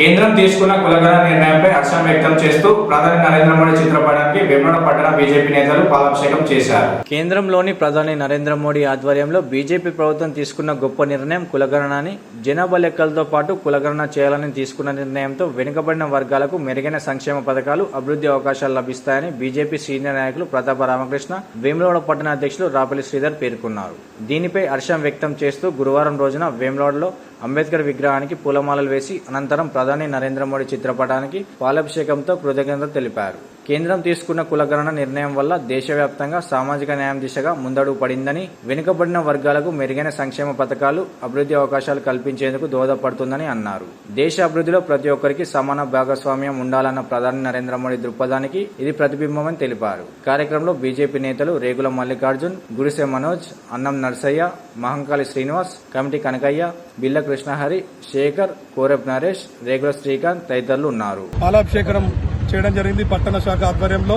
కేంద్రం తీసుకున్న కులగణన నిర్ణయంపై హర్షం వ్యక్తం చేస్తూ ప్రధాని నరేంద్ర మోడీ చిత్రపటానికి వేములవాడ పట్టణ బీజేపీ నేతలు పాలాభిషేకం చేశారు. కేంద్రంలోని ప్రధాని నరేంద్ర మోడీ ఆధ్వర్యంలో బీజేపీ ప్రభుత్వం తీసుకున్న గొప్ప నిర్ణయం కులగణన అని. జనాభా లెక్కలతో పాటు కులగణన చేయాలని తీసుకున్న నిర్ణయంతో వెనుకబడిన వర్గాలకు మెరుగైన సంక్షేమ పథకాలు, అభివృద్ధి అవకాశాలు లభిస్తాయని బీజేపీ సీనియర్ నాయకులు ప్రతాప రామకృష్ణ, వేములవాడ పట్టణ అధ్యక్షులు రాపల్లి శ్రీధర్ పేర్కొన్నారు. దీనిపై హర్షం వ్యక్తం చేస్తూ గురువారం రోజున వేములవాడలో అంబేద్కర్ విగ్రహానికి పూలమాలలు వేసి అనంతరం ప్రధాని నరేంద్ర మోడీ చిత్రపటానికి పాలాభిషేకంతో కృతజ్ఞతలు తెలిపారు. కేంద్రం తీసుకున్న కులగణన నిర్ణయం వల్ల దేశవ్యాప్తంగా సామాజిక న్యాయం దిశగా ముందడుగు పడిందని, వెనుకబడిన వర్గాలకు మెరుగైన సంక్షేమ పథకాలు, అభివృద్ధి అవకాశాలు కల్పించేందుకు దోహదపడుతుందని అన్నారు. దేశ అభివృద్ధిలో ప్రతి ఒక్కరికి సమాన భాగస్వామ్యం ఉండాలన్న ప్రధాని నరేంద్ర మోడీ దృక్పథానికి ఇది ప్రతిబింబమని తెలిపారు. కార్యక్రమంలో బీజేపీ నేతలు రేగుల మల్లికార్జున్, గుడిసె మనోజ్, అన్నం నర్సయ్య, మహంకాళి శ్రీనివాస్, కమిటీ కనకయ్య, బిల్ల కృష్ణహరి, శేఖర్, కోరప్ నరేష్, రేగుల శ్రీకాంత్ తదితరులు ఉన్నారు. పాలాభిషేకం చేయడం జరిగింది పట్టణ శాఖ ఆధ్వర్యంలో.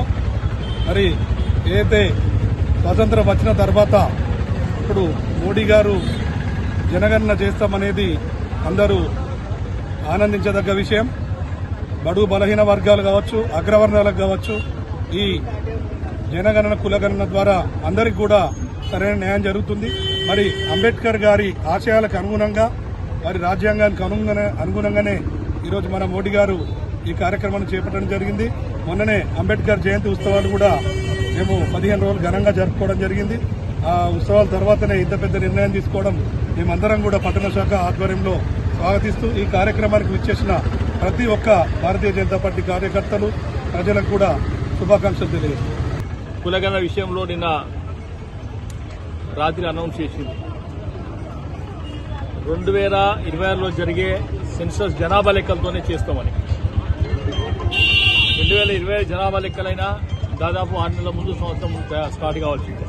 మరి ఏదైతే స్వాతంత్రం వచ్చిన తర్వాత ఇప్పుడు మోడీ గారు జనగణన చేస్తామనేది అందరూ ఆనందించదగ్గ విషయం. బడుగు బలహీన వర్గాలు కావచ్చు, అగ్రవర్ణాలకు కావచ్చు, ఈ జనగణన కులగణన ద్వారా అందరికి కూడా సరైన న్యాయం జరుగుతుంది. మరి అంబేద్కర్ గారి ఆశయాలకు అనుగుణంగా, వారి రాజ్యాంగానికి అనుగుణంగానే ఈరోజు మన మోడీ గారు ఈ కార్యక్రమాన్ని చేపట్టడం జరిగింది. మొన్ననే అంబేద్కర్ జయంతి ఉత్సవాలు కూడా మేము 15 రోజులు ఘనంగా జరుపుకోవడం జరిగింది. ఆ ఉత్సవాల తర్వాతనే ఇంత పెద్ద నిర్ణయం తీసుకోవడం మేమందరం కూడా పట్టణ శాఖ ఆధ్వర్యంలో స్వాగతిస్తూ ఈ కార్యక్రమానికి విచ్చేసిన ప్రతి ఒక్క భారతీయ జనతా పార్టీ కార్యకర్తలు, ప్రజలకు కూడా శుభాకాంక్షలు తెలియజేస్తున్నాం. కులగణన విషయంలో నిన్న రాత్రి అనౌన్స్ చేసింది 2026లో జరిగే సెన్సస్ జనాభా లెక్కలతోనే చేస్తామని. 2020 జనాభా లెక్కలైనా దాదాపు 6 నెలల ముందు సంవత్సరం స్టార్ట్ కావాల్సిందే.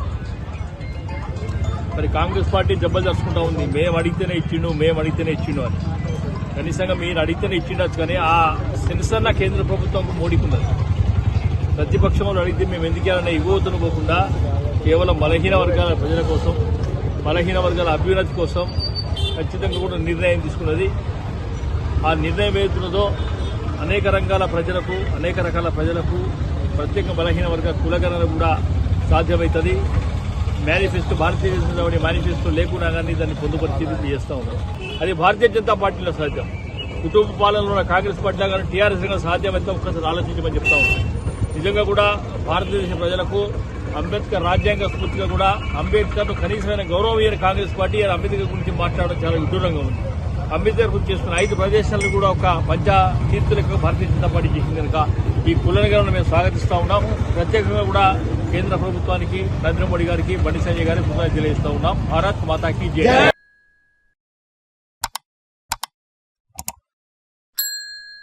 మరి కాంగ్రెస్ పార్టీ జబ్బర్దస్తుకుంటా ఉంది, మేము అడిగితేనే ఇచ్చిండు అని. కనీసంగా మీరు అడిగితేనే ఇచ్చిండొచ్చు, కానీ ఆ సెన్సర్న కేంద్ర ప్రభుత్వం మోడీకున్నది. ప్రతిపక్షంలో అడిగితే మేము ఎందుకేమైనా ఇవ్వవద్దును పోకుండా కేవలం బలహీన వర్గాల ప్రజల కోసం, బలహీన వర్గాల అభ్యున్నతి కోసం ఖచ్చితంగా కూడా నిర్ణయం తీసుకున్నది. ఆ నిర్ణయం ఏదైతున్నదో అనేక రకాల ప్రజలకు ప్రత్యేక బలహీన వర్గ కులగణన కూడా సాధ్యమవుతుంది. Manifesto, Bharatiya Janata party manifesto లేకుండా కానీ దాన్ని పొందుపరిచి చేస్తూ ఉన్నాం. అది భారతీయ జనతా పార్టీలో సాధ్యం. కుటుంబ పాలనలో ఉన్న కాంగ్రెస్ పార్టీలో కానీ టీఆర్ఎస్ గా సాధ్యమైతే ఒక్కసారి ఆలోచించమని చెప్తా ఉన్నాం. నిజంగా కూడా భారతదేశ ప్రజలకు అంబేద్కర్ రాజ్యాంగ స్ఫూర్తిగా కూడా అంబేద్కర్ కనీసమైన గౌరవం ఇయ్యని కాంగ్రెస్ పార్టీ అంబేద్కర్ గురించి మాట్లాడడం చాలా విడ్డూరంగా ఉంది. అంబేద్కర్ గురించి చేసుకున్న 5 ప్రదేశాలను కూడా ఒక పంచాకీర్తులకు భారతీయ జనతా పార్టీ చేసింది కనుక ఈ కులగణన మేము స్వాగతిస్తా ఉన్నాం. ప్రత్యేకంగా కూడా కేంద్ర ప్రభుత్వానికి, నరేంద్ర మోడీ గారికి, బండి సంజయ్ గారికి కృతజ్ఞతలు తెలియజేస్తా ఉన్నాం. భారత్ మాతాకి జై.